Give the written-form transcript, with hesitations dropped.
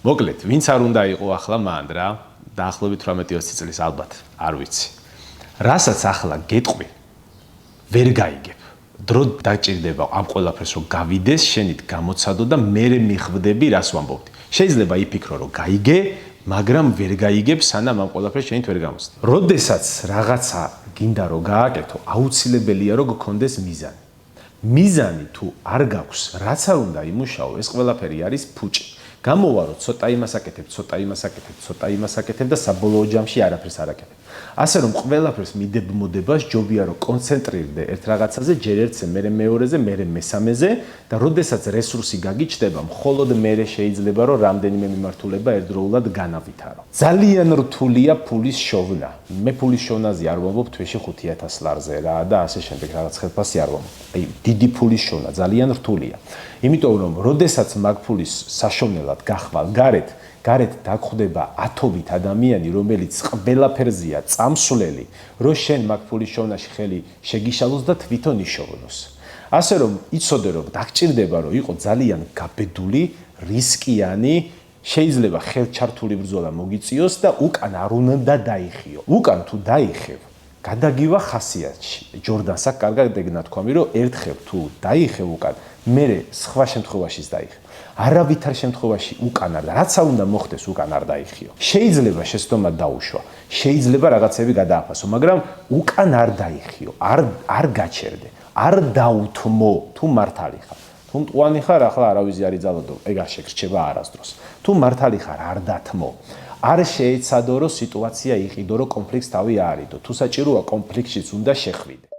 მოკლედ, ვინც არ უნდა იყო ახლა მან რა, დაახლოებით 18-20 წლის ალბათ, არ ვიცი. რასაც ახლა გეტყვი, ვერ გაიგებ. დრო დაჭირდება ამ ყველაფერს რომ გავიდეს, შენით გამოცადო და მე მიხვდები რას ვამბობდი. შეიძლება იფიქრო რომ გაიგე, მაგრამ ვერ გაიგებ, სანამ ამ ყველაფერს შენით ვერ გამოცდი. როდესაც რაღაცა გინდა რომ გააკეთო, აუცილებელია რომ გქონდეს მიზანი. მიზანი თუ არ გაქვს, რაც არ უნდა იმუშაო, ეს ყველაფერი არის ფუჭი. გამოვა რომ ცოტა იმას აკეთებ და საბოლოო ჯამში არაფერს არ აკეთებ. ასე რომ ყველაფერს მიდებმოდებას ჯობია რომ კონცენტრირდე ერთ რაღაცაზე, ჯერ ერთზე, მერე მეორეზე, მერე მესამეზე და როდესაც რესურსი გაგიჩნდება, მხოლოდ მერე შეიძლება რომ რამდენიმე მიმართულება ერთდროულად განავითარო. ძალიან რთულია ფულის შოვნა. მე ფულის შოვნაზე არ ვამბობ თვეში 5000 ლარზე რა და ასე შემდეგ რაღაც ხელფასი არ ვამბობ. აი დიდი ფულის შოვნა ძალიან რთულია. იმიტომ რომ როდესაც მაგ ფულის საშოვნელად გახვალ გარეთ დაგხვდება ათობით ადამიანი, რომელიც ყველაფერზეა წამსვლელი, რომ შენ მაგ ფულის შოვნაში ხელი შეგიშალოს და თვითონ იშოვნოს. ასე რომ იცოდე რომ დაგჭირდება რომ იყო ძალიან გაბედული, რისკიანი, შეიძლება ხელჩართული ბრძოლა მოგიწიოს და უკან არ უნდა დაიხიო. უკან თუ დაიხევ, გადაგივა ხასიათში. ჯორდანსა კარგად ეგნა თქვამი რომ ერთხელ თუ დაიხევ უკან, მერე სხვა შემთხვევაშიც დაიხევ. არავითარ შემთხვევაში უკან არ და რაც არ უნდა მოხდეს უკან არ დაიხიო. შეიძლება შეცდომა დაუშვა, შეიძლება რაღაცები გადააფასო, მაგრამ უკან არ დაიხიო, არ გაჩერდე, არ დაუთმო თუ მართალი ხარ. თუ მტყუანი ხარ, ახლა არავის არ იძალოდო, ეგ არ შეგრჩება არასდროს. თუ მართალი ხარ, არ დათმო. არ შეეცადო რომ სიტუაცია იყიდო, რომ კონფლიქტს თავი აარიდო. თუ საჭიროა კონფლიქტშიც უნდა შეხვიდე.